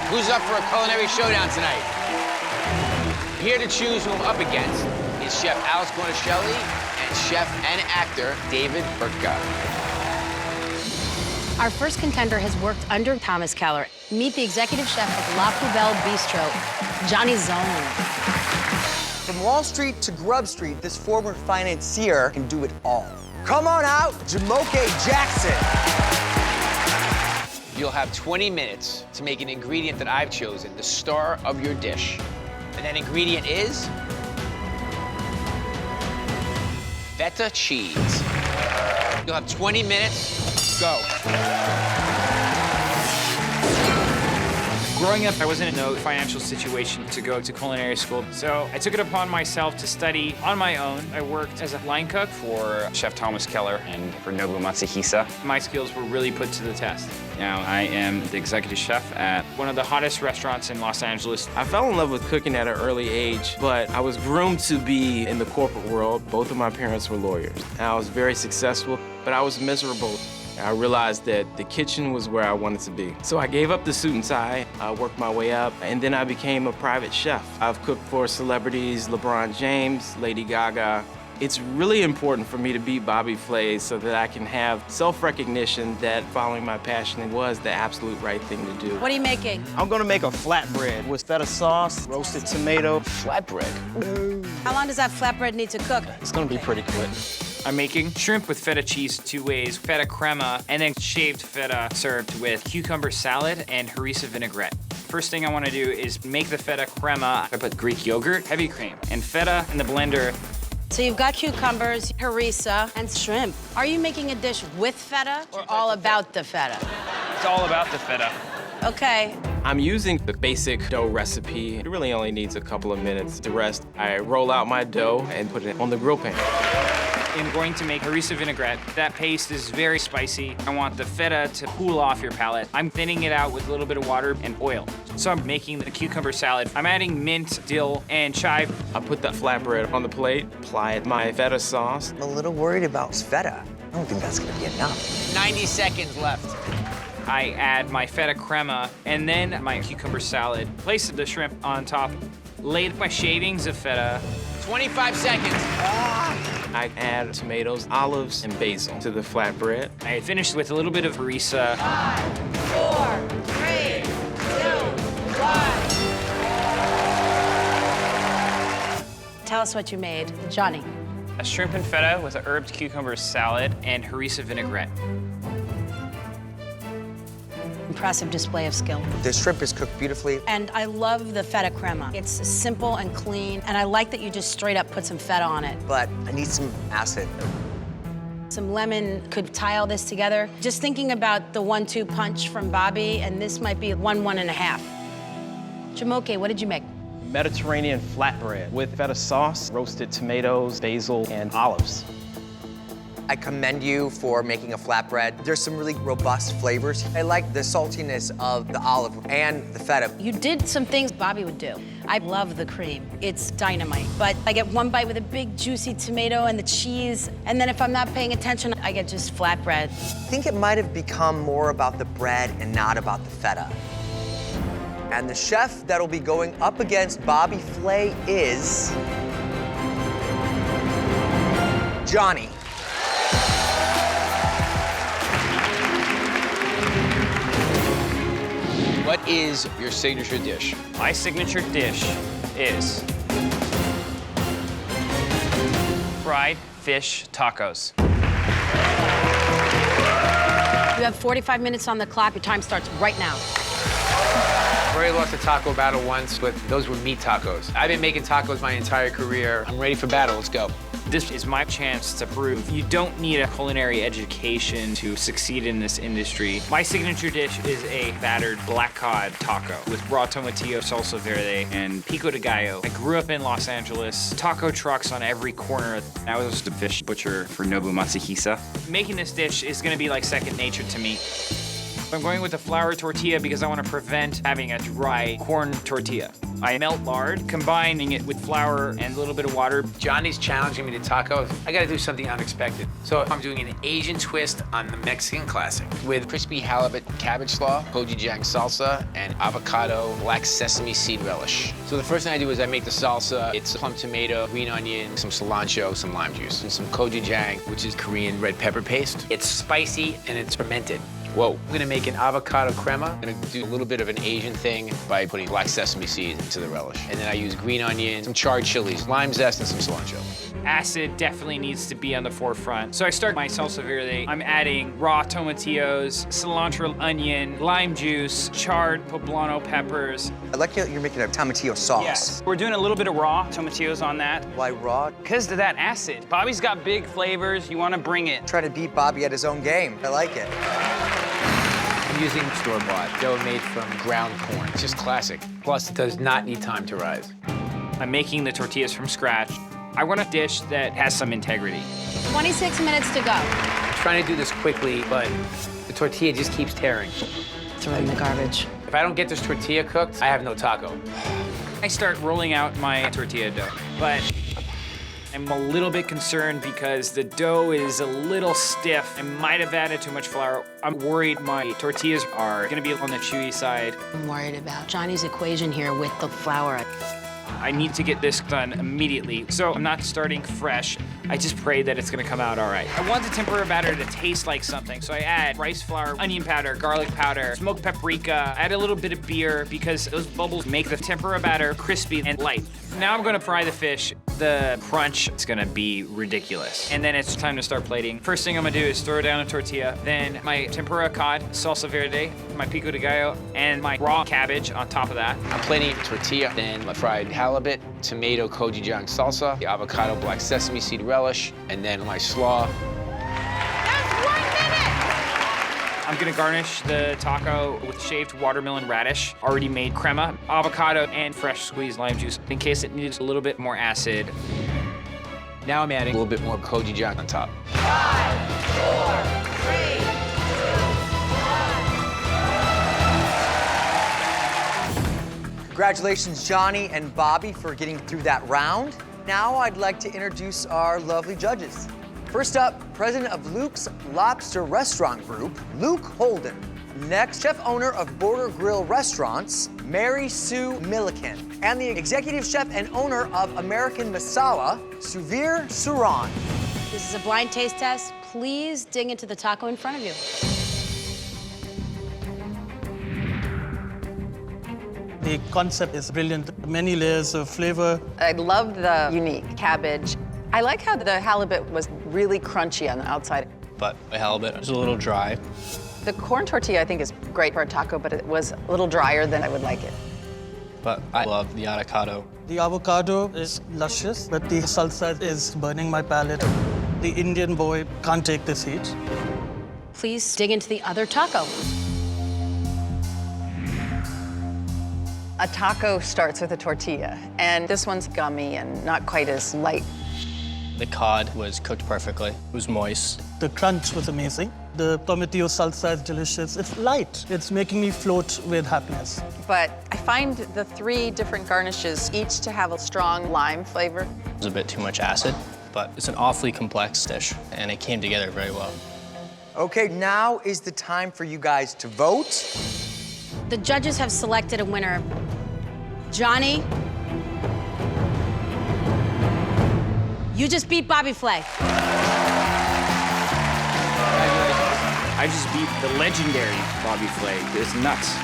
Who's up for a culinary showdown tonight? Here to choose who I'm up against is Chef Alex Guarnaschelli and chef and actor David Burtka. Our first contender has worked under Thomas Keller. Meet the executive chef of La Poubelle Bistro, Johnny Zone. From Wall Street to Grub Street, this former financier can do it all. Come on out, Jumoke Jackson. You'll have 20 minutes to make an ingredient that I've chosen, the star of your dish. And that ingredient is feta cheese. You'll have 20 minutes, go. Growing up, I wasn't in no financial situation to go to culinary school, so I took it upon myself to study on my own. I worked as a line cook for Chef Thomas Keller and for Nobu Matsuhisa. My skills were really put to the test. Now I am the executive chef at one of the hottest restaurants in Los Angeles. I fell in love with cooking at an early age, but I was groomed to be in the corporate world. Both of my parents were lawyers. And I was very successful, but I was miserable. I realized that the kitchen was where I wanted to be. So I gave up the suit and tie, I worked my way up, and then I became a private chef. I've cooked for celebrities, LeBron James, Lady Gaga. It's really important for me to beat Bobby Flay so that I can have self-recognition that following my passion was the absolute right thing to do. What are you making? I'm gonna make a flatbread with feta sauce, roasted tomato. Flatbread. How long does that flatbread need to cook? It's gonna be pretty quick. I'm making shrimp with feta cheese 2 ways, feta crema, and then shaved feta served with cucumber salad and harissa vinaigrette. First thing I want to do is make the feta crema. I put Greek yogurt, heavy cream, and feta in the blender. So you've got cucumbers, harissa, and shrimp. Are you making a dish with feta or all about the feta? It's all about the feta. Okay. I'm using the basic dough recipe. It really only needs a couple of minutes to rest. I roll out my dough and put it on the grill pan. I'm going to make harissa vinaigrette. That paste is very spicy. I want the feta to cool off your palate. I'm thinning it out with a little bit of water and oil. So I'm making the cucumber salad. I'm adding mint, dill, and chive. I put the flatbread on the plate, applied my feta sauce. I'm a little worried about feta. I don't think that's gonna be enough. 90 seconds left. I add my feta crema and then my cucumber salad. Place the shrimp on top. Laid my shavings of feta. 25 seconds. I add tomatoes, olives, and basil to the flatbread. I finished with a little bit of harissa. 5, 4, 3, 2, 1. Tell us what you made, Johnny. A shrimp and feta with a herbed cucumber salad and harissa vinaigrette. Impressive display of skill. The shrimp is cooked beautifully. And I love the feta crema. It's simple and clean, and I like that you just straight up put some feta on it. But I need some acid. Some lemon could tie all this together. Just thinking about the 1-2 punch from Bobby, and this might be 1-1.5. Jumoke, what did you make? Mediterranean flatbread with feta sauce, roasted tomatoes, basil, and olives. I commend you for making a flatbread. There's some really robust flavors. I like the saltiness of the olive and the feta. You did some things Bobby would do. I love the cream. It's dynamite. But I get one bite with a big juicy tomato and the cheese, and then if I'm not paying attention, I get just flatbread. I think it might have become more about the bread and not about the feta. And the chef that'll be going up against Bobby Flay is Johnny. What is your signature dish? My signature dish is fried fish tacos. You have 45 minutes on the clock. Your time starts right now. I've already lost a taco battle once, but those were meat tacos. I've been making tacos my entire career. I'm ready for battle. Let's go. This is my chance to prove you don't need a culinary education to succeed in this industry. My signature dish is a battered black cod taco with raw tomatillo, salsa verde, and pico de gallo. I grew up in Los Angeles, taco trucks on every corner. I was the fish butcher for Nobu Matsuhisa. Making this dish is gonna be like second nature to me. I'm going with the flour tortilla because I want to prevent having a dry corn tortilla. I melt lard, combining it with flour and a little bit of water. Johnny's challenging me to tacos. I gotta do something unexpected. So I'm doing an Asian twist on the Mexican classic with crispy halibut cabbage slaw, gochujang salsa, and avocado black sesame seed relish. So the first thing I do is I make the salsa. It's plum tomato, green onion, some cilantro, some lime juice, and some gochujang, which is Korean red pepper paste. It's spicy and it's fermented. Whoa. I'm gonna make an avocado crema. I'm gonna do a little bit of an Asian thing by putting black sesame seeds into the relish. And then I use green onion, some charred chilies, lime zest, and some cilantro. Acid definitely needs to be on the forefront. So I start my salsa verde. I'm adding raw tomatillos, cilantro, onion, lime juice, charred poblano peppers. I like how you're making a tomatillo sauce. Yes. We're doing a little bit of raw tomatillos on that. Why raw? Because of that acid. Bobby's got big flavors. You want to bring it. Try to beat Bobby at his own game. I like it. I'm using store-bought dough made from ground corn. It's just classic. Plus, it does not need time to rise. I'm making the tortillas from scratch. I want a dish that has some integrity. 26 minutes to go. I'm trying to do this quickly, but the tortilla just keeps tearing. Throw it in the garbage. If I don't get this tortilla cooked, I have no taco. I start rolling out my tortilla dough, but I'm a little bit concerned because the dough is a little stiff. I might have added too much flour. I'm worried my tortillas are gonna be on the chewy side. I'm worried about Johnny's equation here with the flour. I need to get this done immediately, so I'm not starting fresh. I just pray that it's gonna come out all right. I want the tempura batter to taste like something, so I add rice flour, onion powder, garlic powder, smoked paprika, add a little bit of beer because those bubbles make the tempura batter crispy and light. Now I'm gonna fry the fish. The crunch is gonna be ridiculous. And then it's time to start plating. First thing I'm gonna do is throw down a tortilla, then my tempura cod, salsa verde, my pico de gallo, and my raw cabbage on top of that. I'm plating tortilla, then my fried halibut, tomato gochujang salsa, the avocado black sesame seed relish, and then my slaw. That's 1 minute! I'm gonna garnish the taco with shaved watermelon radish, already made crema, avocado, and fresh squeezed lime juice in case it needs a little bit more acid. Now I'm adding a little bit more gochujang on top. 5, 4, 3, 2, 1. Congratulations, Johnny and Bobby, for getting through that round. Now I'd like to introduce our lovely judges. First up, president of Luke's Lobster Restaurant Group, Luke Holden. Next, chef owner of Border Grill Restaurants, Mary Sue Milliken. And the executive chef and owner of American Masala, Suvir Suran. This is a blind taste test. Please dig into the taco in front of you. The concept is brilliant. Many layers of flavor. I love the unique cabbage. I like how the halibut was really crunchy on the outside. But the halibut was a little dry. The corn tortilla, I think, is great for a taco, but it was a little drier than I would like it. But I love the avocado. The avocado is luscious, but the salsa is burning my palate. The Indian boy can't take this heat. Please dig into the other taco. A taco starts with a tortilla, and this one's gummy and not quite as light. The cod was cooked perfectly. It was moist. The crunch was amazing. The tomatillo salsa is delicious. It's light. It's making me float with happiness. But I find the 3 different garnishes each to have a strong lime flavor. It was a bit too much acid, but it's an awfully complex dish, and it came together very well. Okay, now is the time for you guys to vote. The judges have selected a winner. Johnny, you just beat Bobby Flay. I just beat the legendary Bobby Flay. It's nuts.